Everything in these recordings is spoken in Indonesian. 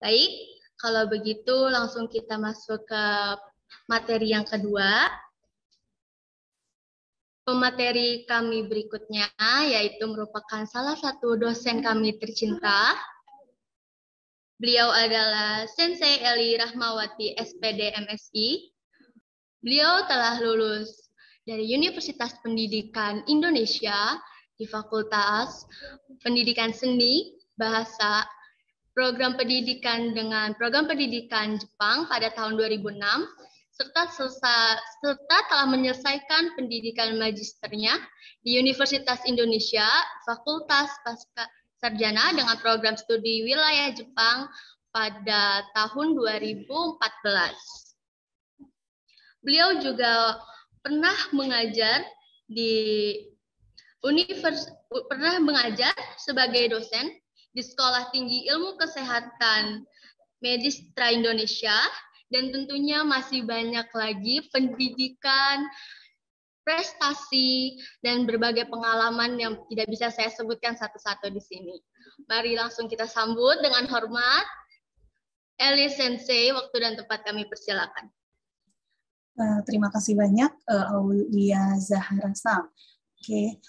Baik, kalau begitu langsung kita masuk ke materi yang kedua. Pemateri kami berikutnya yaitu merupakan salah satu dosen kami tercinta. Beliau adalah Sensei Eli Rahmawati, SPD MSI. Beliau telah lulus dari Universitas Pendidikan Indonesia di Fakultas Pendidikan Seni, Bahasa, Program Pendidikan dengan Program Pendidikan Jepang pada tahun 2006, serta telah menyelesaikan pendidikan magisternya di Universitas Indonesia, Fakultas Pasca Sarjana dengan program studi wilayah Jepang pada tahun 2014. Beliau juga pernah mengajar sebagai dosen di Sekolah Tinggi Ilmu Kesehatan Medistra Indonesia, dan tentunya masih banyak lagi pendidikan, prestasi, dan berbagai pengalaman yang tidak bisa saya sebutkan satu-satu di sini. Mari langsung kita sambut dengan hormat. Eli Sensei, waktu dan tempat kami persilakan. Terima kasih banyak, Aulia Zahara Sam. Oke,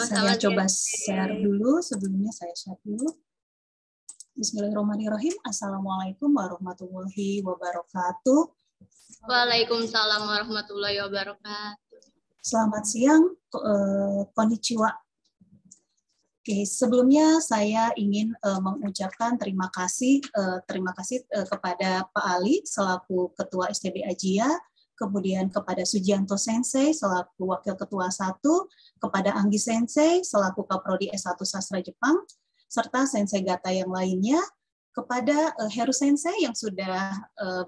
saya coba share dulu. Sebelumnya saya share dulu. Bismillahirrahmanirrahim. Assalamualaikum warahmatullahi wabarakatuh. Waalaikumsalam warahmatullahi wabarakatuh. Selamat siang, konnichiwa. Oke, sebelumnya saya ingin mengucapkan terima kasih kepada Pak Ali selaku Ketua STB Ajia, kemudian kepada Sujianto Sensei selaku Wakil Ketua 1, kepada Anggi Sensei selaku Kaprodi S1 Sastra Jepang, serta Sensei Gata yang lainnya, kepada Heru Sensei yang sudah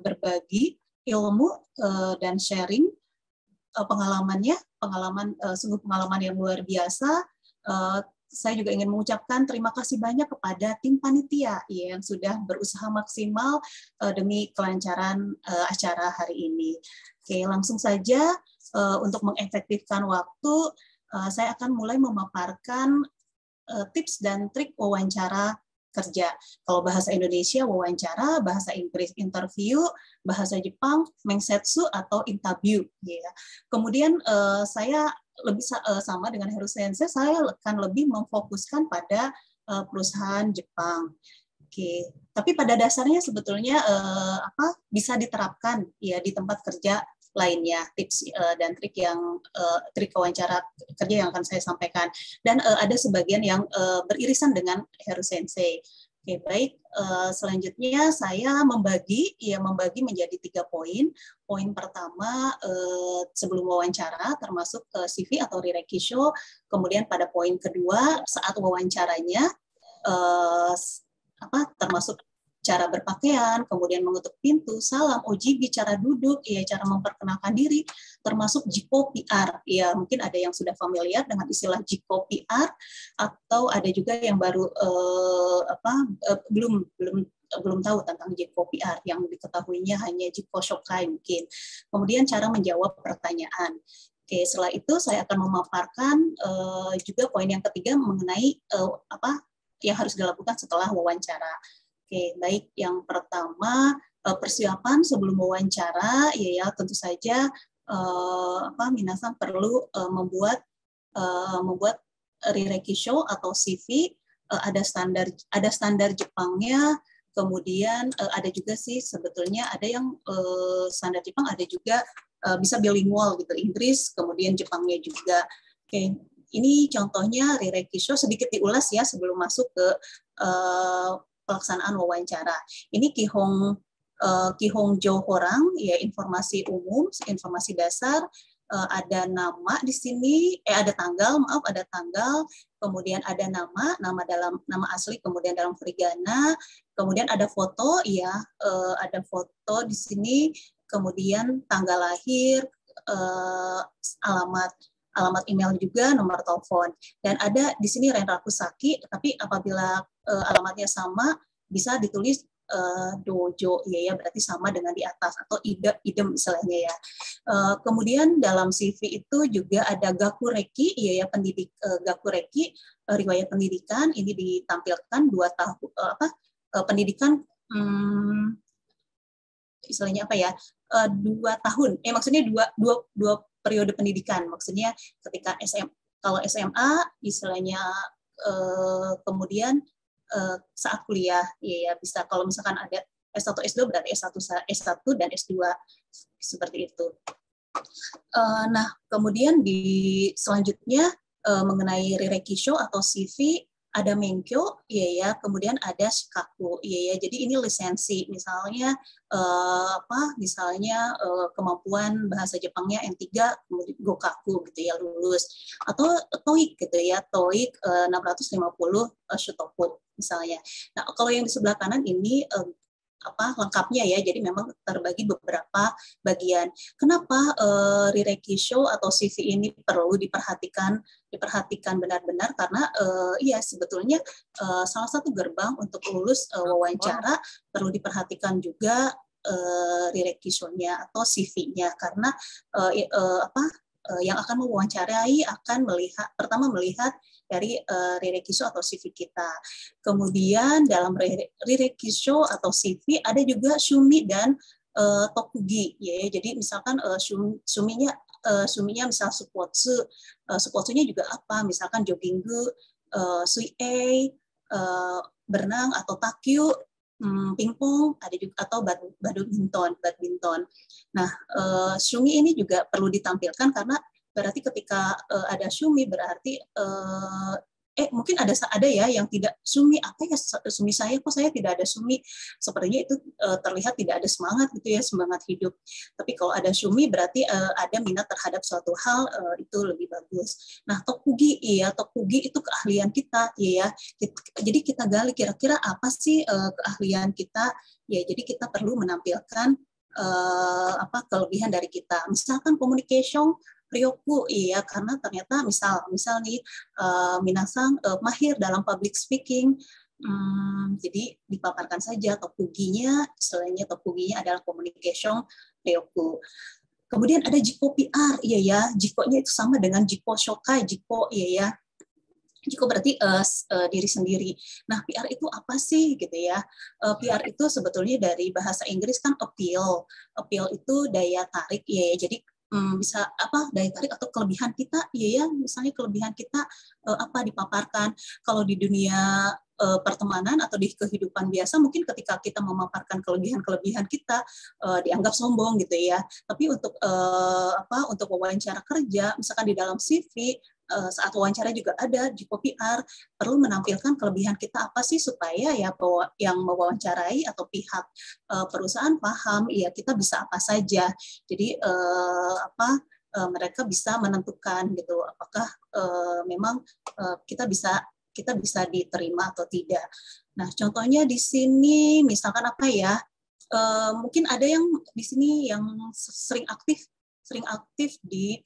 berbagi ilmu dan sharing sungguh pengalaman yang luar biasa. Saya juga ingin mengucapkan terima kasih banyak kepada tim panitia yang sudah berusaha maksimal demi kelancaran acara hari ini. Oke, langsung saja untuk mengefektifkan waktu, saya akan mulai memaparkan tips dan trik wawancara kerja. Kalau bahasa Indonesia wawancara, bahasa Inggris interview, bahasa Jepang mensetsu atau interview. Ya. Kemudian saya lebih sama dengan Heru Sensei, saya akan lebih memfokuskan pada perusahaan Jepang. Oke, tapi pada dasarnya sebetulnya bisa diterapkan ya di tempat kerja lainnya, tips dan trik wawancara kerja yang akan saya sampaikan, dan ada sebagian yang beririsan dengan Heru Sensei. Oke, baik. Selanjutnya saya membagi menjadi 3 poin. Poin pertama sebelum wawancara, termasuk CV atau Rirekisho. Kemudian pada poin kedua saat wawancaranya, termasuk cara berpakaian, kemudian mengetuk pintu, salam, ojibi, cara duduk, ya, cara memperkenalkan diri, termasuk jiko PR. Ya, mungkin ada yang sudah familiar dengan istilah jiko PR, atau ada juga yang baru belum tahu tentang jiko PR, yang diketahuinya hanya jiko shokai mungkin. Kemudian cara menjawab pertanyaan. Oke, setelah itu saya akan memaparkan juga poin yang ketiga mengenai yang harus dilakukan setelah wawancara. Oke, baik. Yang pertama, persiapan sebelum wawancara, ya tentu saja minasan perlu membuat rirekisho atau CV, ada standar Jepangnya, kemudian ada juga sih sebetulnya ada yang standar Jepang, ada juga bisa bilingual gitu, Inggris, kemudian Jepangnya juga. Oke, ini contohnya rirekisho, sedikit diulas ya sebelum masuk ke pelaksanaan wawancara. Ini Kihong Johorang, ya informasi umum, informasi dasar, ada nama di sini, ada tanggal, kemudian ada nama asli, kemudian dalam hiragana, kemudian ada foto, ya, ada foto di sini, kemudian tanggal lahir, alamat email juga, nomor telepon, dan ada di sini Renraku Saki, tapi apabila alamatnya sama bisa ditulis dojo, ya, berarti sama dengan di atas, atau idem istilahnya ya. Kemudian dalam CV itu juga ada gakureki, ya, gakureki, riwayat pendidikan, ini ditampilkan 2 tahun pendidikan istilahnya apa ya, 2 tahun, maksudnya dua periode pendidikan, maksudnya ketika kalau SMA istilahnya kemudian saat kuliah, ya bisa kalau misalkan ada S1 S2 berarti S1 dan S2 seperti itu. Nah, kemudian selanjutnya mengenai Rirekisho atau CV, ada Menkyo, kemudian ada Shikaku, jadi ini lisensi, misalnya kemampuan bahasa Jepangnya N3, kemudian Gokaku gitu ya, lulus, atau TOEIC gitu ya, TOEIC 650 Shotoku misalnya. Nah, kalau yang di sebelah kanan ini lengkapnya ya, jadi memang terbagi beberapa bagian. Kenapa Rirekisho atau CV ini perlu diperhatikan benar-benar, karena sebetulnya salah satu gerbang untuk lulus wawancara perlu diperhatikan juga Rirekisho-nya atau CV-nya, karena yang akan mewawancarai akan pertama melihat dari Rirekisho atau CV kita. Kemudian dalam Rirekisho atau CV ada juga Shumi dan Tokugi, ya. Jadi misalkan Suminya misal Supotsu-nya juga apa? Misalkan jogging, suie, berenang atau takyu, pingpong, ada juga atau badminton. Nah, Shumi ini juga perlu ditampilkan karena berarti ketika ada Shumi berarti mungkin ada ya yang tidak Shumi, apa ya Shumi saya, kok saya tidak ada Shumi, sepertinya itu terlihat tidak ada semangat gitu ya, semangat hidup. Tapi kalau ada Shumi berarti ada minat terhadap suatu hal, itu lebih bagus. Nah, Tokugi itu keahlian kita ya. Jadi kita gali kira-kira apa sih keahlian kita ya, jadi kita perlu menampilkan kelebihan dari kita. Misalkan communication Ryoku, karena ternyata misal nih minasang mahir dalam public speaking, jadi dipaparkan saja Tokuginya, selainnya Tokuginya adalah communication Ryoku. Kemudian ada Jiko PR, Jiko-nya itu sama dengan Jiko Shokai, Jiko, Jiko berarti diri sendiri. Nah, PR itu apa sih gitu ya? PR itu sebetulnya dari bahasa Inggris kan appeal. Appeal itu daya tarik ya. Jadi bisa daya tarik atau kelebihan kita, misalnya kelebihan kita apa dipaparkan. Kalau di dunia pertemanan atau di kehidupan biasa mungkin ketika kita memaparkan kelebihan kita dianggap sombong gitu ya. Tapi untuk untuk wawancara kerja, misalkan di dalam CV saat wawancara juga ada Jiko PR, perlu menampilkan kelebihan kita apa sih supaya ya yang mewawancarai atau pihak perusahaan paham ya kita bisa apa saja. Jadi mereka bisa menentukan gitu apakah memang kita bisa diterima atau tidak. Nah, contohnya di sini misalkan apa ya? Mungkin ada yang di sini yang sering aktif di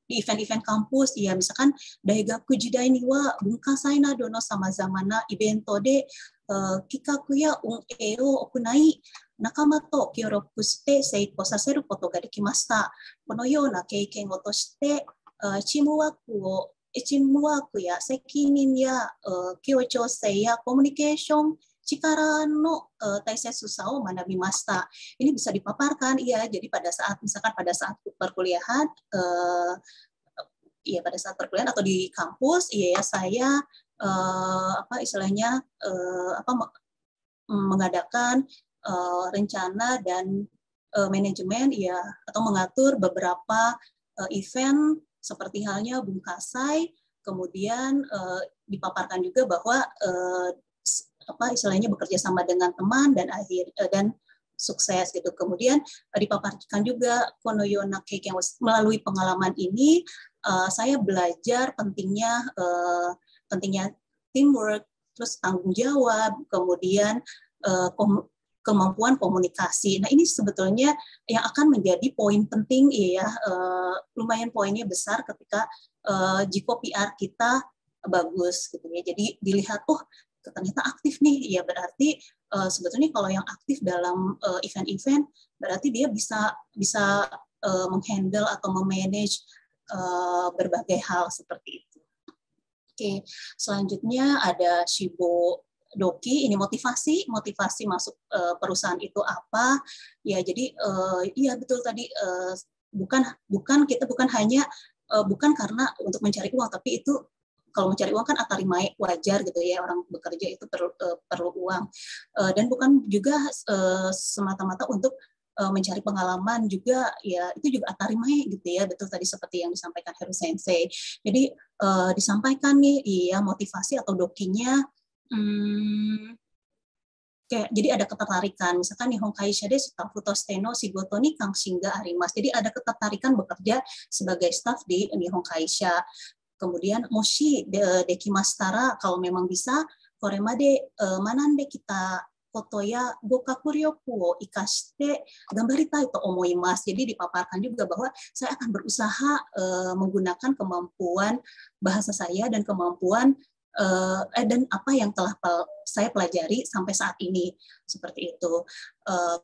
event-event kampus, ya misalkan Daigaku Jidai ni wa bunkasai nado no samazama na ibento de kikaku ya un'e o okunai nakama to kyoroku shite seikkou saseru koto ga dekimashita. Kono you na keiken o toshiteチームワークや責任や協調性やコミュニケーション力の大切さを学びました. Ini bisa dipaparkan, jadi pada saat perkuliahan, pada saat perkuliahan atau di kampus, saya mengadakan rencana dan manajemen atau mengatur beberapa event seperti halnya Bungkasai, kemudian dipaparkan juga bahwa bekerja sama dengan teman dan sukses gitu. Kemudian dipaparkan juga konoyona keiken melalui pengalaman ini saya belajar pentingnya teamwork, terus tanggung jawab, kemudian kemampuan komunikasi. Nah, ini sebetulnya yang akan menjadi poin penting lumayan poinnya besar ketika Jiko PR kita bagus gitu ya. Jadi dilihat ternyata aktif nih, ya berarti sebetulnya kalau yang aktif dalam event-event berarti dia bisa menghandle atau memanage berbagai hal seperti itu. Oke, selanjutnya ada Shibo Doki ini motivasi masuk perusahaan itu apa ya. Jadi iya betul tadi, bukan hanya bukan karena untuk mencari uang, tapi itu kalau mencari uang kan atarimae, wajar gitu ya, orang bekerja itu perlu uang, dan bukan juga semata-mata untuk mencari pengalaman juga ya, itu juga atarimae gitu ya, betul tadi seperti yang disampaikan Heru Sensei. Jadi disampaikan nih iya motivasi atau dokinya, kayak jadi ada ketertarikan, misalkan Nihon Kaisha de Staff Tosteno Shigoto ni Kanshinga arimasu. Jadi ada ketertarikan bekerja sebagai staf di Nihon Kaisha. Kemudian moshi dekimashitara, kalau memang bisa, koremade manande kita koto ya gokaku ryoku wo ikashite gambaritai to omoimasu. Jadi dipaparkan juga bahwa saya akan berusaha menggunakan kemampuan bahasa saya dan kemampuan dan apa yang telah saya pelajari sampai saat ini, seperti itu.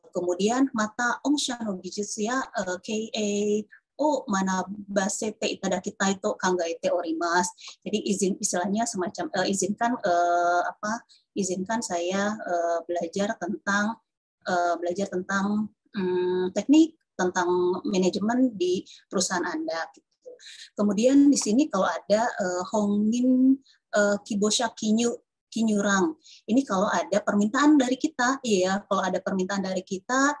Kemudian mata ongsha no gijutsu ya KA mana basete itadakitai to kangaete orimasu. Jadi istilahnya semacam izinkan saya belajar tentang teknik, tentang manajemen di perusahaan Anda gitu. Kemudian di sini kalau ada hongin kibosha kinyurang. Ini kalau ada permintaan dari kita, iya, kalau ada permintaan dari kita,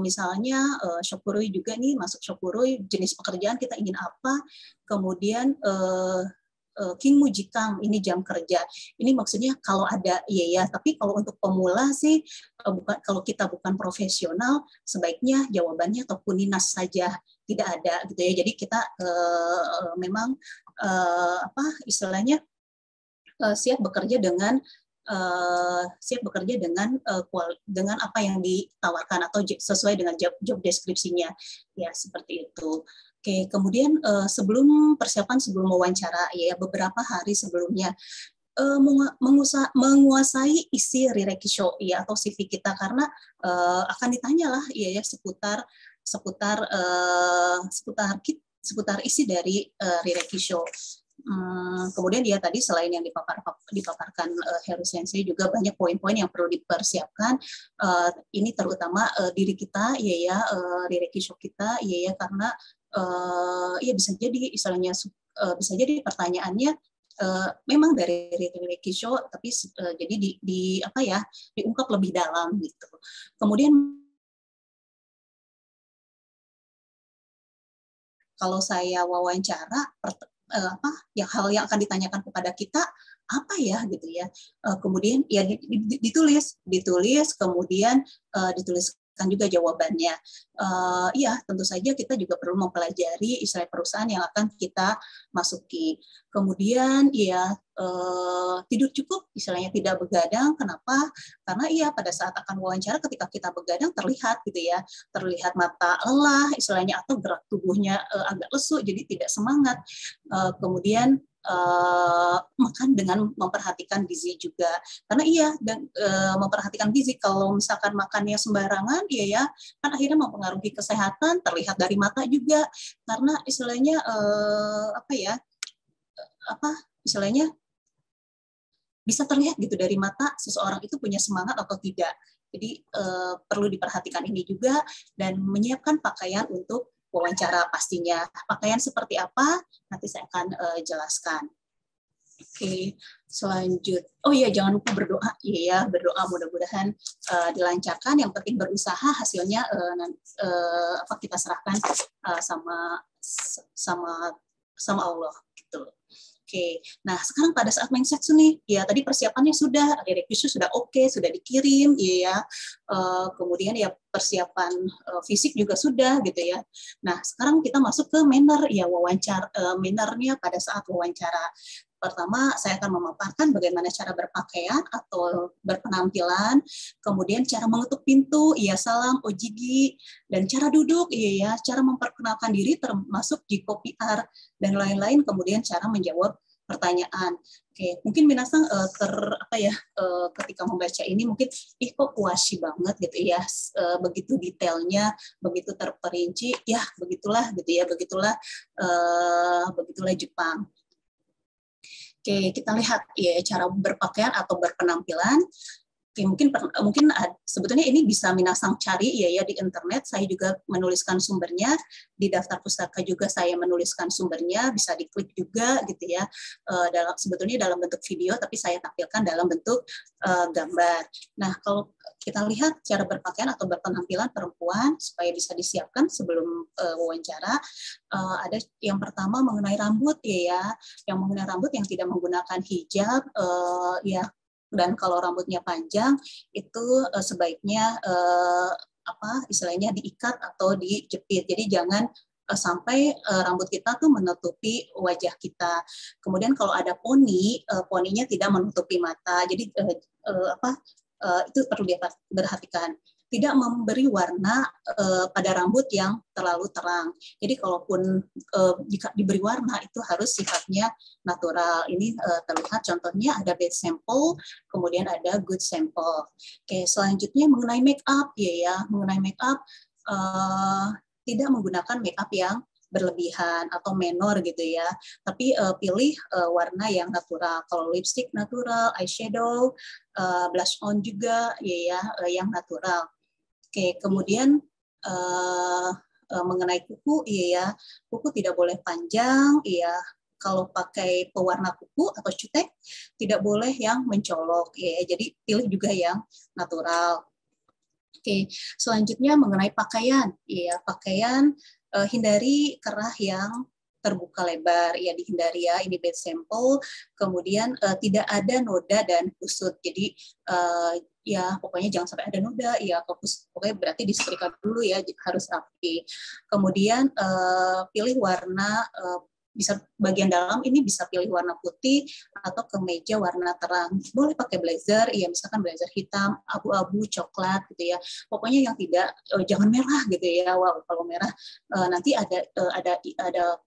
misalnya shokurui juga nih, masuk shokurui, jenis pekerjaan kita ingin apa, kemudian kingmu jikang, ini jam kerja. Ini maksudnya kalau ada, iya ya, tapi kalau untuk pemula sih, kalau kita bukan profesional, sebaiknya jawabannya tokuninas saja, tidak ada gitu ya. Jadi kita memang istilahnya siap bekerja dengan dengan apa yang ditawarkan atau sesuai dengan job deskripsinya, ya seperti itu. Oke, kemudian sebelum wawancara ya, beberapa hari sebelumnya menguasai isi Rirekisho ya atau CV kita, karena akan ditanyalah ya seputar isi dari Rirekisho. Kemudian dia tadi selain yang dipaparkan Heru Sensei, juga banyak poin-poin yang perlu dipersiapkan. Ini terutama diri kita ya Rirekisho kita ya karena ya bisa jadi istilahnya bisa jadi pertanyaannya memang dari Rirekisho, tapi jadi diungkap lebih dalam gitu. Kemudian kalau saya wawancara, hal yang akan ditanyakan kepada kita apa ya gitu ya. Kemudian ya ditulis, kemudian dituliskan juga jawabannya. Iya, tentu saja kita juga perlu mempelajari istilah perusahaan yang akan kita masuki. Kemudian ya tidur cukup, istilahnya tidak begadang. Kenapa? Karena iya pada saat akan wawancara, ketika kita begadang terlihat gitu ya, terlihat mata lelah istilahnya, atau gerak tubuhnya agak lesu, jadi tidak semangat. Kemudian makan dengan memperhatikan gizi juga, karena iya dan memperhatikan gizi. Kalau misalkan makannya sembarangan ya kan akhirnya mempengaruhi kesehatan, terlihat dari mata juga, karena istilahnya istilahnya bisa terlihat gitu dari mata seseorang itu punya semangat atau tidak. Jadi perlu diperhatikan ini juga, dan menyiapkan pakaian untuk wawancara pastinya. Pakaian seperti apa nanti saya akan jelaskan. Oke, oh iya, jangan lupa berdoa. Iya, berdoa mudah-mudahan dilancarkan. Yang penting berusaha, hasilnya kita serahkan sama Allah gitu. Oke, nah sekarang pada saat mensetsu nih, ya tadi persiapannya sudah, Rirekisho sudah oke, sudah dikirim, ya. Kemudian ya persiapan fisik juga sudah gitu ya. Nah sekarang kita masuk ke manner ya, mannernya pada saat wawancara. Pertama, saya akan memaparkan bagaimana cara berpakaian atau berpenampilan, kemudian cara mengetuk pintu, iya salam, ojigi, dan cara duduk, iya cara memperkenalkan diri termasuk jiko PR dan lain-lain, kemudian cara menjawab pertanyaan. Oke, mungkin minasan ketika membaca ini mungkin kok kuashi banget gitu ya, begitu detailnya, begitu terperinci, ya begitulah gitu ya, begitulah Jepang. Oke, kita lihat ya cara berpakaian atau berpenampilan. Oke, mungkin sebetulnya ini bisa minasang cari ya di internet. Saya juga menuliskan sumbernya di daftar pustaka juga, saya menuliskan sumbernya, bisa diklik juga gitu ya. Sebetulnya dalam bentuk video, tapi saya tampilkan dalam bentuk gambar. Nah, kalau kita lihat cara berpakaian atau berpenampilan perempuan supaya bisa disiapkan sebelum wawancara, ada yang pertama mengenai rambut ya, yang mengenai rambut yang tidak menggunakan hijab ya. Dan kalau rambutnya panjang itu sebaiknya istilahnya diikat atau dijepit. Jadi jangan sampai rambut kita tuh menutupi wajah kita. Kemudian kalau ada poni, poninya tidak menutupi mata. Jadi itu perlu diperhatikan. Tidak memberi warna pada rambut yang terlalu terang. Jadi kalaupun jika diberi warna itu harus sifatnya natural. Ini terlihat contohnya ada bad sample, kemudian ada good sample. Oke, selanjutnya mengenai make up ya, mengenai make up tidak menggunakan make up yang berlebihan atau menor gitu ya, tapi pilih warna yang natural. Kalau lipstick natural, eyeshadow, blush on juga ya yang natural. Oke, kemudian mengenai kuku ya, kuku tidak boleh panjang ya. Kalau pakai pewarna kuku atau cutek tidak boleh yang mencolok ya. Jadi pilih juga yang natural. Oke, selanjutnya mengenai pakaian ya, pakaian hindari kerah yang terbuka lebar ya, dihindari ya, ini bad sample. Kemudian tidak ada noda dan kusut. Jadi ya pokoknya jangan sampai ada noda ya, pokoknya berarti disetrika dulu ya, harus rapi. Kemudian pilih warna, bisa bagian dalam ini bisa pilih warna putih atau kemeja warna terang. Boleh pakai blazer, ya misalkan blazer hitam, abu-abu, coklat gitu ya. Pokoknya yang tidak jangan merah gitu ya. Wow, kalau merah nanti ada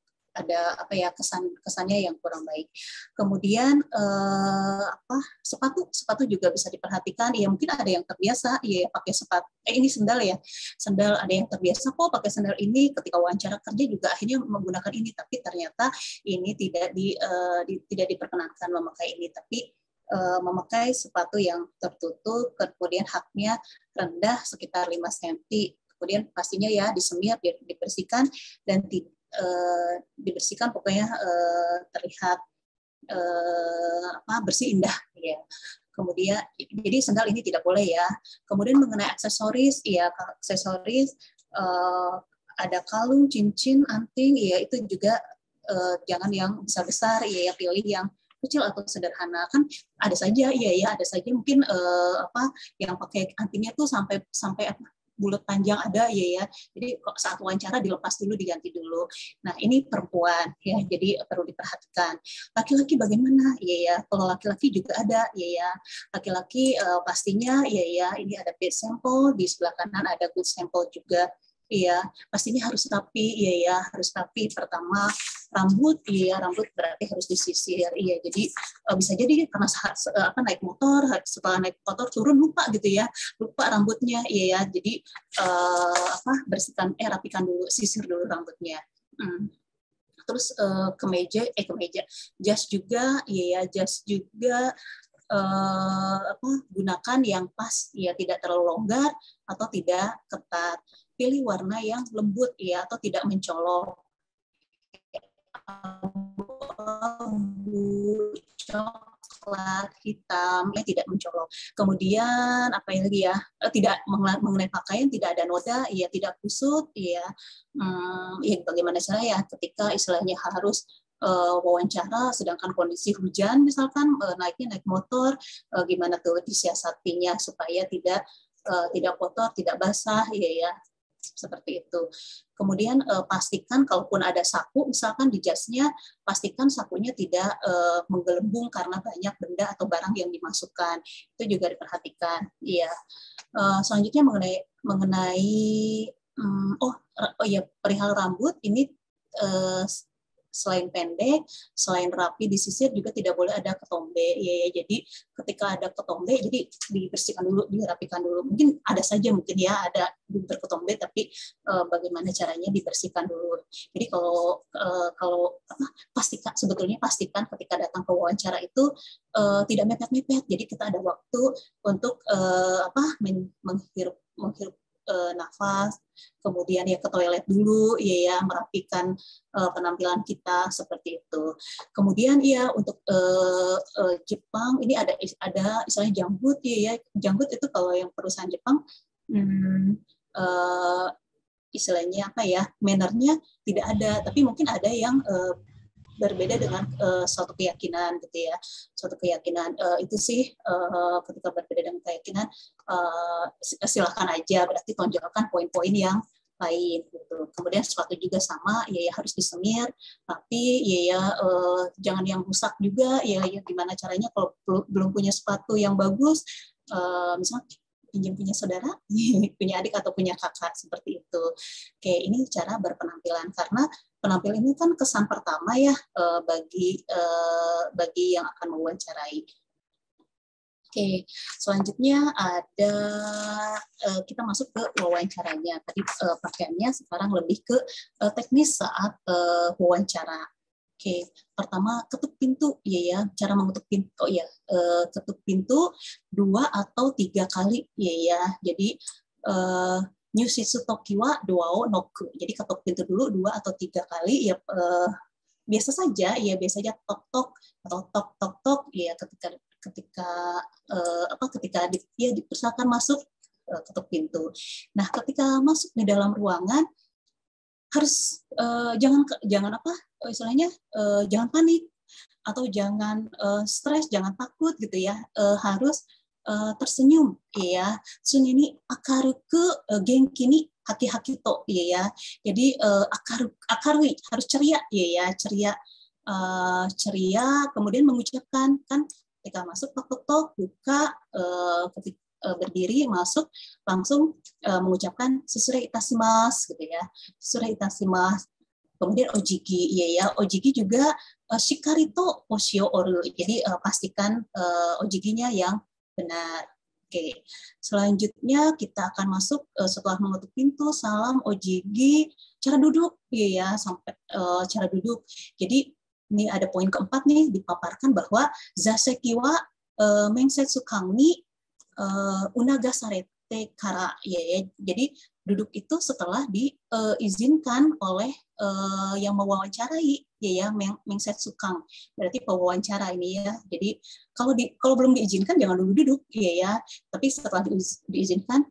kesannya yang kurang baik. Kemudian sepatu juga bisa diperhatikan. Ya mungkin ada yang terbiasa ya pakai sepatu. Ini sendal ya. Sendal ada yang terbiasa kok pakai sendal ini ketika wawancara kerja juga akhirnya menggunakan ini, tapi ternyata ini tidak diperkenankan memakai ini, tapi memakai sepatu yang tertutup, kemudian haknya rendah sekitar 5 cm. Kemudian pastinya ya disemir, dibersihkan dan dibersihkan, pokoknya terlihat bersih indah ya. Kemudian jadi sendal ini tidak boleh ya. Kemudian mengenai aksesoris ya, aksesoris ada kalung, cincin, anting ya, itu juga jangan yang besar-besar ya, pilih yang kecil atau sederhana. Kan ada saja ada saja mungkin yang pakai antingnya tuh sampai bulat panjang ada ya. Jadi saat wawancara dilepas dulu, diganti dulu. Nah, ini perempuan ya, jadi perlu diperhatikan. Laki-laki bagaimana? Ya. Kalau laki-laki juga ada ya. Laki-laki pastinya ya, ini ada bad sample, di sebelah kanan ada good sample juga. Iya, pastinya harus rapi, harus rapi. Pertama rambut, rambut berarti harus disisir, Jadi bisa jadi karena naik motor, setelah naik motor turun lupa gitu ya, lupa rambutnya, Jadi rapikan dulu, sisir dulu rambutnya. Terus kemeja, jas juga, jas juga. Gunakan yang pas ya, tidak terlalu longgar atau tidak ketat. Pilih warna yang lembut ya, atau tidak mencolok. Coklat, hitam, tidak mencolok. Kemudian apa lagi ya? Tidak mengenai pakaian, tidak ada noda, ya tidak kusut, ya bagaimana caranya ketika istilahnya harus wawancara, sedangkan kondisi hujan misalkan naik motor, gimana tuh disiasatinya supaya tidak kotor, tidak basah, ya seperti itu. Kemudian pastikan kalaupun ada saku misalkan di jasnya, pastikan sakunya tidak menggelembung karena banyak benda atau barang yang dimasukkan. Itu juga diperhatikan. Iya. Selanjutnya mengenai perihal rambut ini selain pendek, selain rapi disisir juga tidak boleh ada ketombe ya. Jadi ketika ada ketombe jadi dibersihkan dulu, dirapikan dulu. Mungkin ada saja mungkin ya ada berketombe, tapi bagaimana caranya dibersihkan dulu. Jadi kalau sebetulnya pastikan ketika datang ke wawancara itu tidak mepet-mepet. Jadi kita ada waktu untuk menghirup nafas, kemudian ya ke toilet dulu, ya merapikan penampilan kita seperti itu. Kemudian ya untuk Jepang ini ada istilahnya janggut ya. Janggut itu kalau yang perusahaan Jepang istilahnya apa ya, mannernya tidak ada, tapi mungkin ada yang berbeda dengan suatu keyakinan gitu ya. Suatu keyakinan itu sih ketika berbeda dengan keyakinan silakan aja, berarti tonjolkan poin-poin yang lain gitu. Kemudian sepatu juga sama ya harus disemir, tapi jangan yang rusak juga ya gimana caranya kalau belum punya sepatu yang bagus, misalnya pinjam punya saudara, punya adik atau punya kakak seperti itu. Oke, ini cara berpenampilan karena penampilan ini kan kesan pertama ya bagi yang akan mewawancarai. Oke, selanjutnya ada kita masuk ke wawancaranya. Tadi pakaiannya sekarang lebih ke teknis saat wawancara. Oke, pertama ketuk pintu ya, cara mengetuk pintu. Oh ya, ketuk pintu 2 atau 3 kali ya. Jadi nyushitsu toki wa doa o noku. Jadi ketuk pintu dulu 2 atau 3 kali ya, biasa saja ya, biasanya tok tok atau tok tok tok ya, ketika dia dipersilakan masuk, ketuk pintu. Nah, ketika masuk di dalam ruangan harus jangan jangan panik atau jangan stres, jangan takut gitu ya. Harus tersenyum ya. Sun ini akaruku genki ni haki-haki to ya. Jadi akarui, harus ceria ya, ceria, kemudian mengucapkan kan ketika masuk tok buka, ketika berdiri masuk langsung mengucapkan susure itasimasu gitu ya, susure itasimasu. Kemudian ojiki ya, ojiki juga shikari to poshi o oru. Jadi pastikan ojikinya yang benar. Oke, selanjutnya kita akan masuk setelah mengetuk pintu, salam, ojigi, cara duduk ya, sampai cara duduk. Jadi ini ada poin keempat nih, dipaparkan bahwa zaseki wa mengsetsu kang ni unagasarete kara ya. Jadi duduk itu setelah diizinkan oleh yang mewawancarai ya, mengsetsu kang. Berarti pewawancara ini ya. Jadi kalau belum diizinkan jangan dulu duduk ya. Tapi setelah diizinkan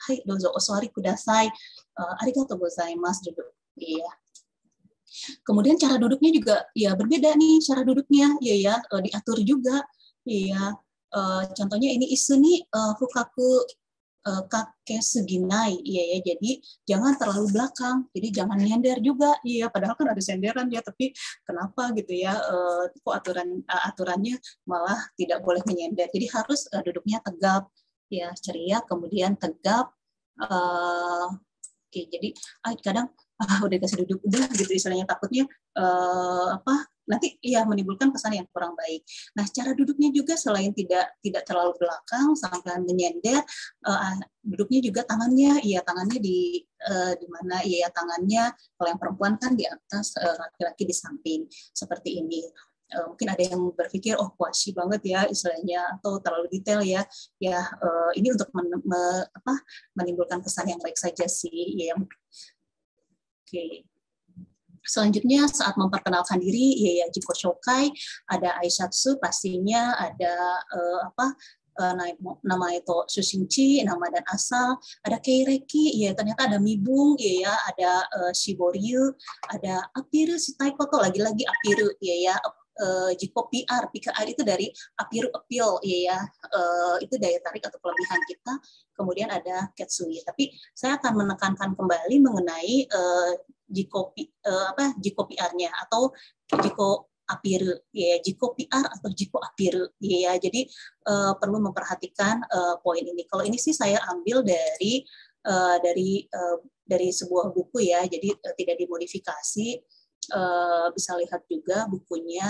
hai dozo oswari kudasai, arigatou gozaimasu, duduk ya. Kemudian cara duduknya juga ya berbeda nih, cara duduknya ya diatur juga ya. Contohnya ini isu nih fukaku kake suginai ya, jadi jangan terlalu belakang, jadi jangan nyender juga ya, padahal kan ada senderan ya, tapi kenapa gitu ya, kok aturannya malah tidak boleh menyender. Jadi harus duduknya tegap ya, ceria, kemudian tegap. Oke, jadi kadang udah dikasih duduk udah gitu istilahnya, takutnya nanti ya menimbulkan kesan yang kurang baik. Nah, cara duduknya juga selain tidak terlalu belakang sampai menyender, duduknya juga tangannya di mana ya, tangannya kalau yang perempuan kan di atas, laki-laki di samping seperti ini. Mungkin ada yang berpikir oh washi banget ya istilahnya, atau terlalu detail ya. Ini untuk menimbulkan kesan yang baik saja sih ya. Oke. Selanjutnya saat memperkenalkan diri ya jiko shokai, ada aisatsu, pastinya ada nama itu sushinchi, nama dan asal, ada keireki ya, ternyata ada mibung ya, ada shiboryu, ada apiru shitai koto, lagi-lagi apiru ya, jiko PR itu dari apiru appeal ya, itu daya tarik atau kelebihan kita. Kemudian ada ketsui, tapi saya akan menekankan kembali mengenai jiko PR-nya atau jiko apiru ya, jiko PR atau jiko apiru ya. Jadi perlu memperhatikan poin ini. Kalau ini sih saya ambil dari dari sebuah buku ya, jadi tidak dimodifikasi. Bisa lihat juga bukunya.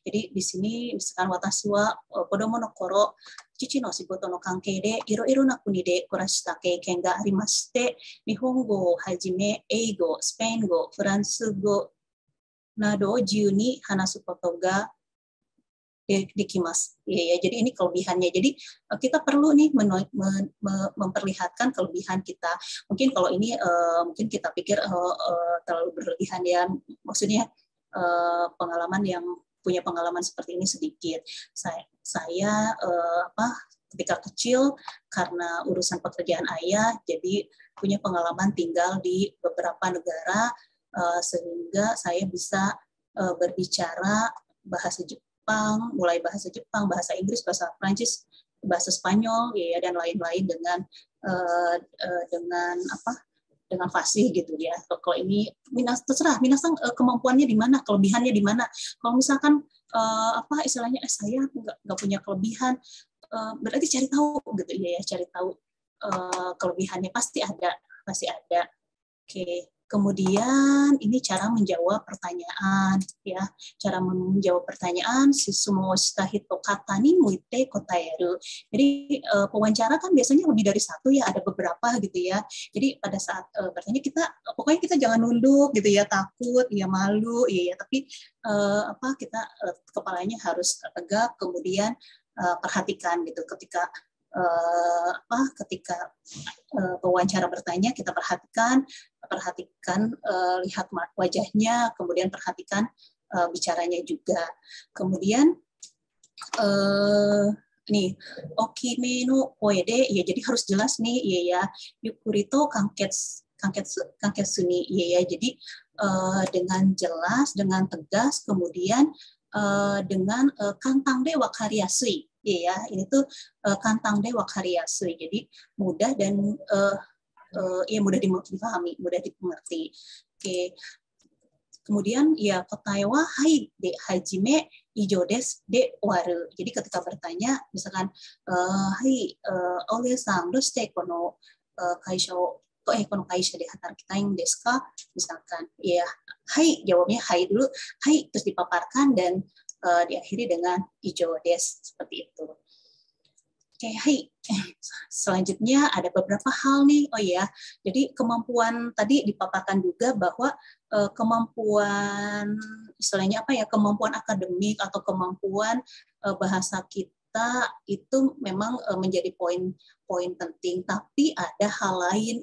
Jadi di sini misalkan watashi wa kodomo no koro chichi no shigoto no kankei de iro-iro na kuni de kurashita keiken ga arimashite, Nihongo o hajime eigo, Spaingo, Fransugo nado jiu ni hanasu koto ga dikimas. Ya, jadi ini kelebihannya. Jadi kita perlu nih memperlihatkan kelebihan kita. Mungkin kalau ini mungkin kita pikir terlalu berlebihan ya. Maksudnya pengalaman yang punya pengalaman seperti ini sedikit. Saya ketika kecil karena urusan pekerjaan ayah, jadi punya pengalaman tinggal di beberapa negara sehingga saya bisa berbicara bahasa Jepang, mulai bahasa Jepang, bahasa Inggris, bahasa Prancis, bahasa Spanyol, ya dan lain-lain dengan fasih gitu ya. Kalau ini terserah minasan kemampuannya di mana, kelebihannya di mana. Kalau misalkan istilahnya saya nggak punya kelebihan, berarti cari tahu gitu ya, cari tahu kelebihannya pasti ada. Oke. Kemudian ini cara menjawab pertanyaan ya. Cara menjawab pertanyaan sumo shita hito kata ni muite kotaeru. Jadi pewawancara kan biasanya lebih dari satu ya, ada beberapa gitu ya. Jadi pada saat bertanya pokoknya kita jangan nunduk gitu ya, takut, ya malu ya, tapi kita kepalanya harus tegak, kemudian perhatikan gitu ketika pewawancara bertanya, kita perhatikan lihat wajahnya, kemudian perhatikan bicaranya juga. Kemudian nih okime no koe de, ya jadi harus jelas nih ya, yukuri to kanketsu ni ya, jadi dengan jelas, dengan tegas, kemudian dengan kantang de wakariasui. Ya, ini tuh kantang de wakariasui, jadi mudah dan mudah dipahami, mudah dimengerti. Oke. Kemudian ya kotae wa hai de hajime ijo desu de owaru. Jadi ketika bertanya misalkan hai ole-san doshite kono kaisha o kono kaisha de hatarakitai desu ka, misalkan ya hai, jawabnya hai dulu, hai terus dipaparkan dan diakhiri dengan ijo desu, seperti itu. Oke, hai. Selanjutnya ada beberapa hal nih. Oh ya, jadi kemampuan tadi dipaparkan juga bahwa kemampuan istilahnya kemampuan akademik atau kemampuan bahasa kita itu memang menjadi poin penting. Tapi ada hal lain,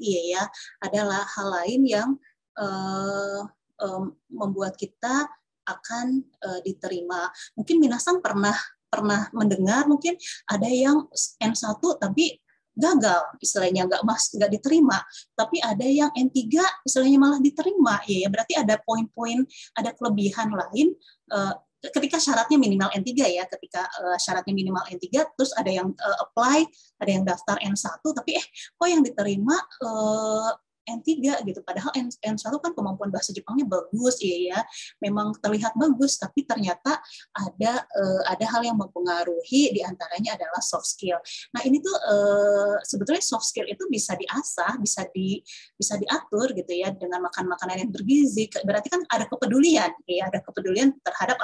adalah hal lain yang membuat kita akan diterima. Mungkin minasan pernah mendengar, mungkin ada yang N1 tapi gagal, istilahnya nggak diterima, tapi ada yang N3 istilahnya malah diterima, ya berarti ada poin-poin, ada kelebihan lain ketika syaratnya minimal N3 ya, ketika syaratnya minimal N3, terus ada yang apply, ada yang daftar N1, tapi kok yang diterima N3 gitu, padahal N1 kan kemampuan bahasa Jepangnya bagus ya, memang terlihat bagus, tapi ternyata ada hal yang mempengaruhi, diantaranya adalah soft skill. Nah ini tuh sebetulnya soft skill itu bisa diasah, bisa diatur gitu ya, dengan makan makanan yang bergizi, berarti kan ada kepedulian ya, ada kepedulian terhadap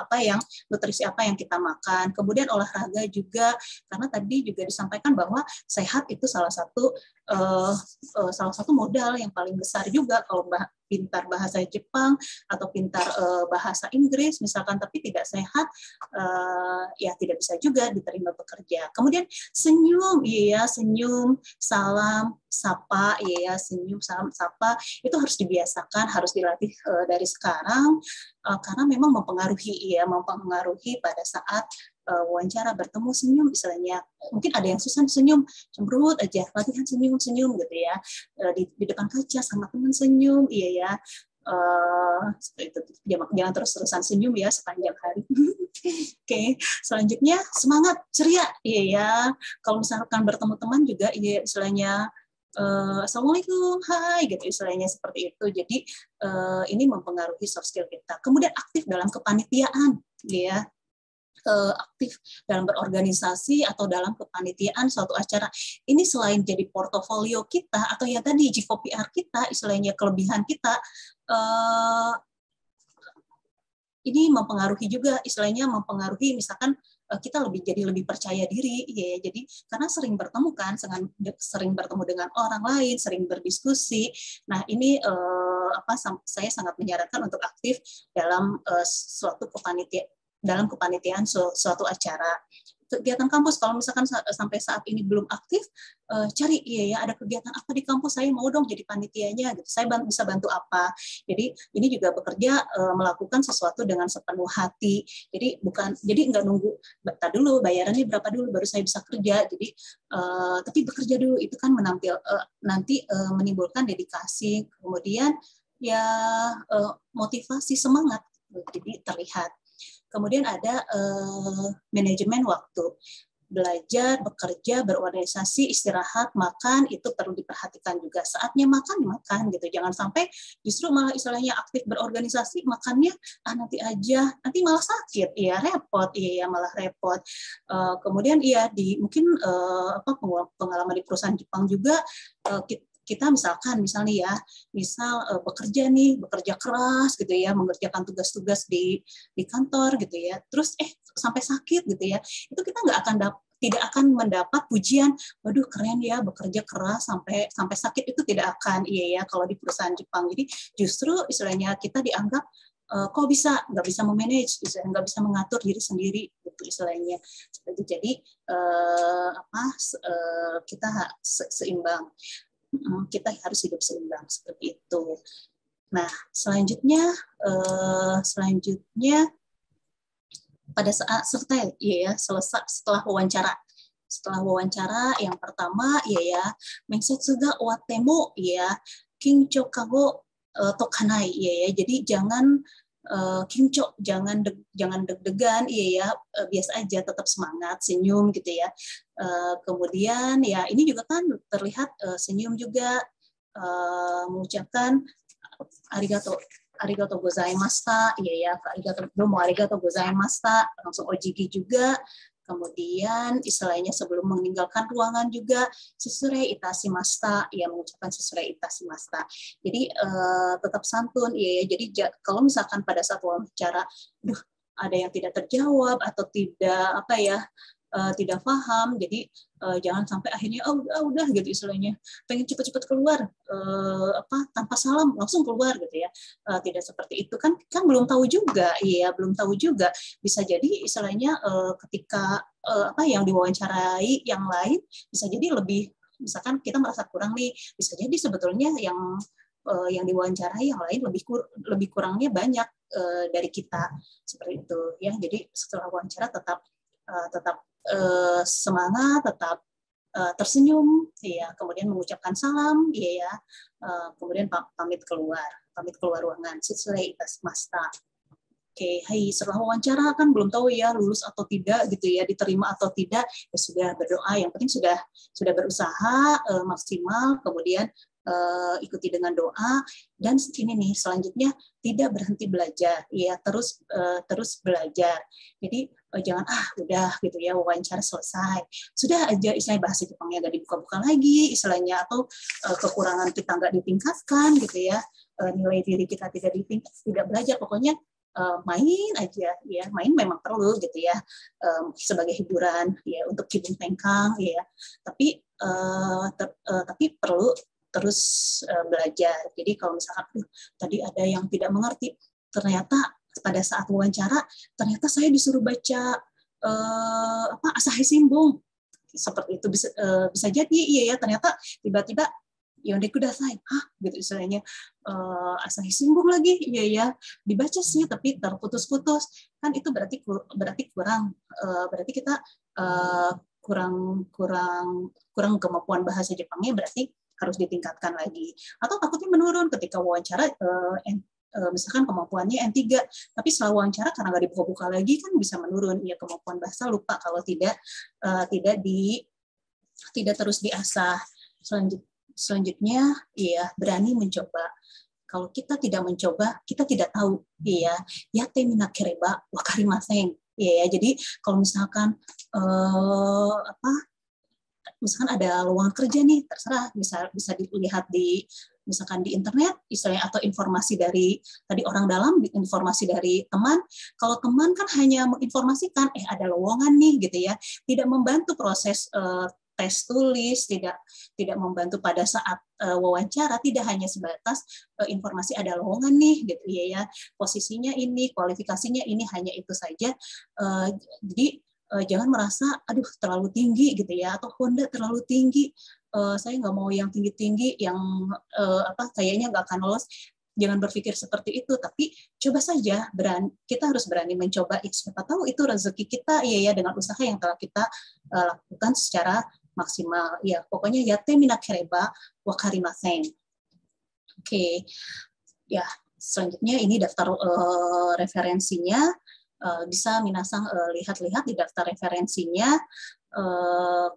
nutrisi apa yang kita makan. Kemudian olahraga juga, karena tadi juga disampaikan bahwa sehat itu salah satu modal yang paling besar juga. Kalau pintar bahasa Jepang atau pintar bahasa Inggris misalkan, tapi tidak sehat, ya tidak bisa juga diterima bekerja. Kemudian senyum, senyum, salam, sapa, senyum, salam, sapa, itu harus dibiasakan, harus dilatih dari sekarang, karena memang mempengaruhi pada saat wawancara, bertemu, senyum, istilahnya mungkin ada yang susah senyum, cemberut aja, latihan senyum gitu ya, di depan kaca sama teman senyum, seperti itu. Jangan terus-terusan senyum ya sepanjang hari. Oke, selanjutnya semangat, ceria, kalau misalkan bertemu teman juga, istilahnya Assalamualaikum, hai, gitu istilahnya seperti itu. Jadi ini mempengaruhi soft skill kita. Kemudian aktif dalam kepanitiaan, aktif dalam berorganisasi atau dalam kepanitiaan suatu acara. Ini selain jadi portofolio kita atau ya tadi GVPR kita, istilahnya kelebihan kita, ini mempengaruhi juga, istilahnya mempengaruhi misalkan kita jadi lebih percaya diri, ya. Jadi karena sering bertemu kan, sering bertemu dengan orang lain, sering berdiskusi. Nah ini saya sangat menyarankan untuk aktif dalam suatu kepanitiaan suatu acara. Kegiatan kampus, kalau misalkan sampai saat ini belum aktif, cari ada kegiatan apa di kampus, saya mau dong jadi panitianya, gitu. Saya bisa bantu apa. Jadi ini juga bekerja melakukan sesuatu dengan sepenuh hati. Jadi nggak nunggu, dulu bayarannya berapa dulu baru saya bisa kerja. Jadi tapi bekerja dulu itu kan nanti menimbulkan dedikasi, kemudian motivasi, semangat, jadi terlihat. Kemudian ada manajemen waktu. Belajar, bekerja, berorganisasi, istirahat, makan, itu perlu diperhatikan juga. Saatnya makan, dimakan gitu. Jangan sampai justru malah istilahnya aktif berorganisasi, makannya nanti aja, nanti malah sakit, repot, malah repot. Kemudian mungkin pengalaman di perusahaan Jepang juga, kita misalnya bekerja keras gitu ya, mengerjakan tugas-tugas di kantor gitu ya, terus sampai sakit gitu ya, itu kita tidak akan mendapat pujian, waduh keren ya bekerja keras sampai sakit, itu tidak akan, kalau di perusahaan Jepang. Jadi justru istilahnya kita dianggap kok nggak bisa memanage, nggak bisa mengatur diri sendiri gitu istilahnya. Jadi kita seimbang. Kita harus hidup seimbang seperti itu. Nah, selanjutnya pada saat selesai setelah wawancara yang pertama Mensetsuga Watemo Kincho Kago Tokanai jadi jangan kinco, jangan deg-degan, biasa aja, tetap semangat, senyum gitu ya. Kemudian ini juga kan terlihat senyum juga, mengucapkan arigato gozaimashita, arigato gozaimashita, langsung ojigi juga. Kemudian istilahnya sebelum meninggalkan ruangan juga susurei itashimashita, mengucapkan susurei itashimashita. Jadi tetap santun, jadi kalau misalkan pada saat wawancara ada yang tidak terjawab atau tidak paham, jadi jangan sampai akhirnya udah gitu istilahnya, pengen cepat-cepat keluar tanpa salam langsung keluar gitu ya. Tidak seperti itu kan belum tahu juga, belum tahu juga, bisa jadi istilahnya ketika yang diwawancarai yang lain bisa jadi lebih, misalkan kita merasa kurang nih, bisa jadi sebetulnya yang diwawancarai yang lain lebih kurangnya banyak dari kita, seperti itu ya. Jadi setelah wawancara tetap semangat, tetap tersenyum, kemudian mengucapkan salam, kemudian pamit keluar ruangan. Susurei itashimashita. Oke, setelah wawancara kan belum tahu ya lulus atau tidak gitu ya, diterima atau tidak, ya sudah berdoa, yang penting sudah berusaha maksimal, kemudian ikuti dengan doa, dan ini nih selanjutnya tidak berhenti belajar, terus belajar. Jadi jangan udah gitu ya, wawancara selesai, sudah aja istilahnya bahasa Jepangnya nggak dibuka-buka lagi istilahnya, atau kekurangan kita nggak ditingkatkan gitu ya, nilai diri kita tidak belajar, pokoknya main aja ya, main memang perlu gitu ya, sebagai hiburan ya, untuk kibun tengkang ya, tapi perlu terus belajar. Jadi kalau misalkan tadi ada yang tidak mengerti, ternyata pada saat wawancara ternyata saya disuruh baca Asahi Shimbun, seperti itu bisa jadi ternyata tiba-tiba Yonde kudasai, gitu istilahnya, Asahi Shimbun lagi, dibaca sih tapi terputus-putus, kan itu berarti kurang, berarti kita kurang kemampuan bahasa Jepangnya, berarti harus ditingkatkan lagi, atau takutnya menurun ketika wawancara, misalkan kemampuannya N3, tapi setelah wawancara karena nggak dibuka-buka lagi kan bisa menurun, kemampuan bahasa lupa kalau tidak terus diasah. Selanjutnya, berani mencoba. Kalau kita tidak mencoba, kita tidak tahu. Yate minakereba wakarimasen. Ya, jadi kalau misalkan misalkan ada lowongan kerja nih, terserah bisa dilihat misalkan di internet, istilahnya, atau informasi dari tadi orang dalam, informasi dari teman. Kalau teman kan hanya menginformasikan, ada lowongan nih gitu ya, tidak membantu proses tes tulis, tidak membantu pada saat wawancara, tidak hanya sebatas informasi ada lowongan nih gitu ya, posisinya ini, kualifikasinya ini, hanya itu saja. Jadi jangan merasa aduh terlalu tinggi gitu ya, atau Honda terlalu tinggi, saya nggak mau yang tinggi-tinggi yang kayaknya nggak akan lolos. Jangan berpikir seperti itu, tapi coba saja, kita harus berani mencoba. Siapa tahu itu rezeki kita ya dengan usaha yang telah kita lakukan secara maksimal. Ya pokoknya yate minakereba wakarimasen. Oke. Ya selanjutnya ini daftar referensinya. Bisa minasang lihat-lihat di daftar referensinya.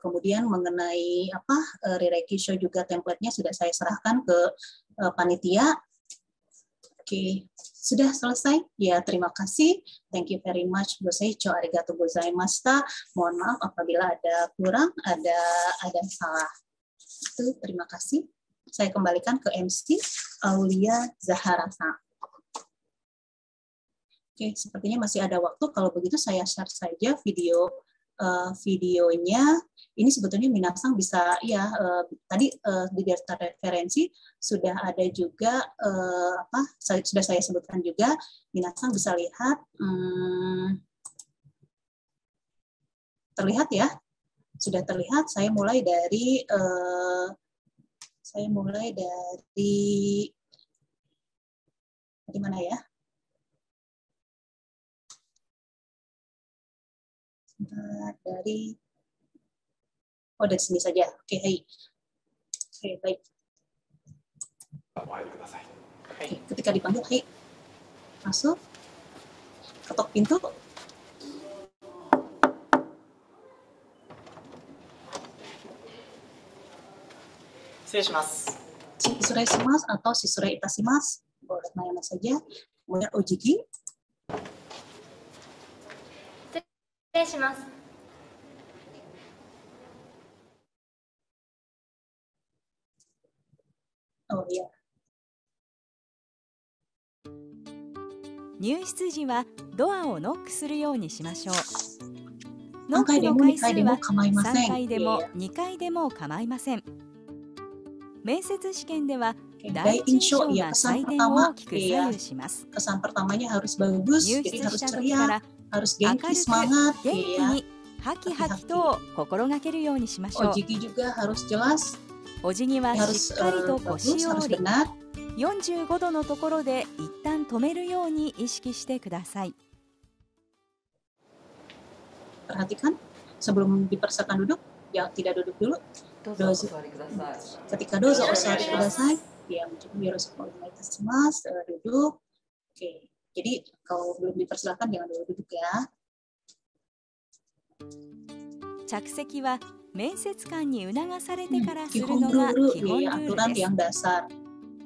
Kemudian mengenai Rireikisho juga template-nya sudah saya serahkan ke panitia. Oke, sudah selesai. Ya, terima kasih. Thank you very much. Goseicho arigatou gozaimashita. Mohon maaf apabila ada kurang, ada salah. Itu terima kasih. Saya kembalikan ke MC Aulia Zahara-san. Oke, sepertinya masih ada waktu. Kalau begitu saya share saja videonya. Ini sebetulnya minasang bisa tadi di daftar referensi sudah ada juga sudah saya sebutkan juga. Minasang bisa lihat, terlihat ya, sudah terlihat. Saya mulai dari mana ya? Dari sini saja. Oke, hai. Oke, baik. Oke, ketika dipanggil, hai, masuk, ketok pintu. Sisure shimasu atau sisure itashimasu, boleh mana saja. Kemudian ojiki. Oh ya. 入室時はドアをノックするようにしましょう。ノックの回数は3回でも2回でも構いません。面接試験では第一印象が採点を大きく左右します。 Kesan pertamanya harus bagus, 入 jadi 室 harus した時か ceria, ら harus 明 genki, るく semangat, 元気にハキハキと心がけるようにしましょう。 Ojiki juga harus jelas, お辞儀は harus しっかりと bagus, 腰を harus 折り benar. 45度のところで一旦止めるように意識してください。 Perhatikan sebelum dipersilakan duduk, ya tidak duduk dulu. Dozo. Ketika dozo osari kudasai, ya yoroshiku onegaishimasu, duduk. Oke, jadi kalau belum dipersilakan jangan dulu duduk ya. 着席は面接官に促されてからする Kihon のが ruru, 基本ル ya ール aturan です。 yang dasar.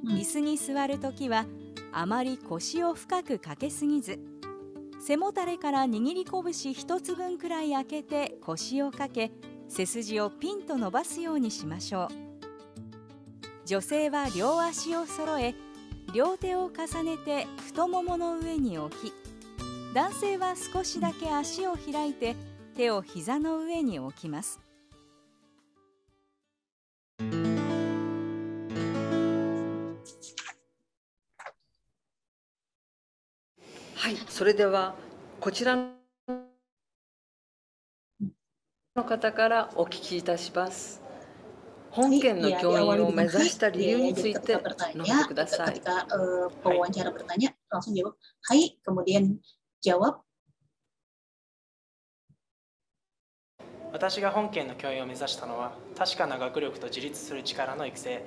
椅子に座るときはあまり腰を深くかけすぎず、背もたれから握り拳一つ分くらい開けて腰をかけ、背筋をピンと伸ばすようにしましょう。女性は両足を揃え、両手を重ねて太ももの上に置き、男性は少しだけ足を開いて手を膝の上に置きます。 はい、それではこちらの方からお聞きいたします。本県の教員を目指した理由について述べてください。 Ketika pewawancara bertanya, langsung jawab, hai, kemudian jawab. 私が本県の教員を目指したのは、確かな学力と自立する力の育成、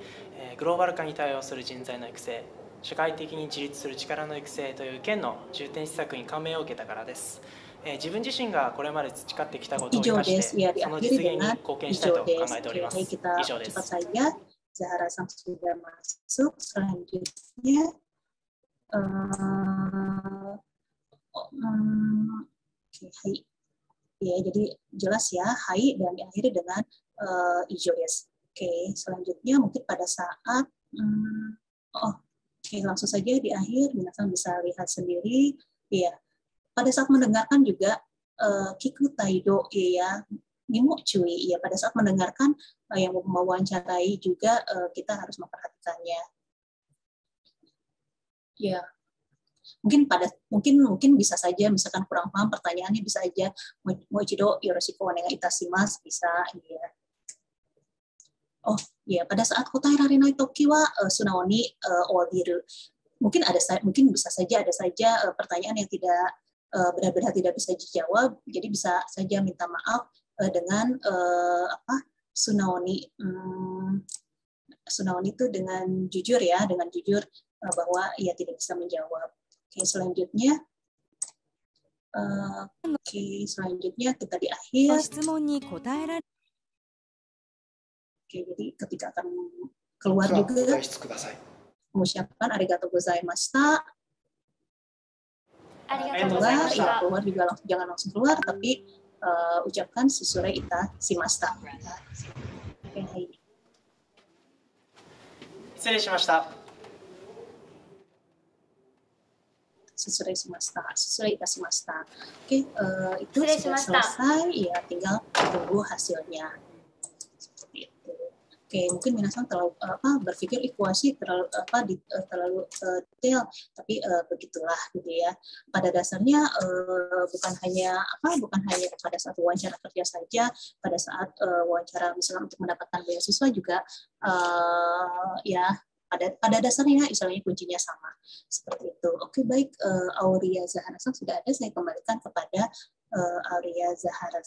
グローバル化に対応する人材の育成、社会的に自立する力の育成という県の重点施策に感銘を受けたからです。自分自身がこれまで培ってきたことを生かして、その実現に貢献したいと考えております。以上です。 Cepat saja, Zahara-san sudah masuk. Selanjutnya, Oke, hai. Ya, jadi jelas ya, hai dan diakhiri dengan ijo desu. Oke, selanjutnya mungkin pada saat oke, langsung saja di akhir minasan bisa lihat sendiri ya. Pada saat mendengarkan juga kiku taido ya, nimu cui ya, pada saat mendengarkan yang mewawancarai juga kita harus memperhatikannya. Ya. Mungkin bisa saja misalkan kurang paham pertanyaannya bisa aja moichido yoroshiku onegai itasimasu bisa ya. Oh ya, pada saat kotai rarenai toki wa sunao ni owabiru. Mungkin bisa saja ada saja pertanyaan yang tidak benar-benar tidak bisa dijawab, jadi bisa saja minta maaf dengan sunao ni itu dengan jujur ya, dengan jujur bahwa ia tidak bisa menjawab. Oke, selanjutnya kita di akhir. Oke, jadi ketika akan keluar juga mengucapkan arigatou gozaimashita. Keluar juga jangan langsung keluar, tapi ucapkan susurei itashimashita. Oke, hai. 失礼しました。 Susurei itashimashita. Oke, itu sudah selesai. Ya, tinggal tunggu hasilnya. Seperti itu. Oke, mungkin minasan terlalu berpikir ikuasi terlalu detail, tapi begitulah gitu ya. Pada dasarnya bukan hanya pada saat wawancara kerja saja, pada saat wawancara misalnya untuk mendapatkan beasiswa juga ya. Pada dasarnya istilahnya kuncinya sama seperti itu. Oke, baik, Auria Zahara sudah ada, saya kembalikan kepada Auria Zahara.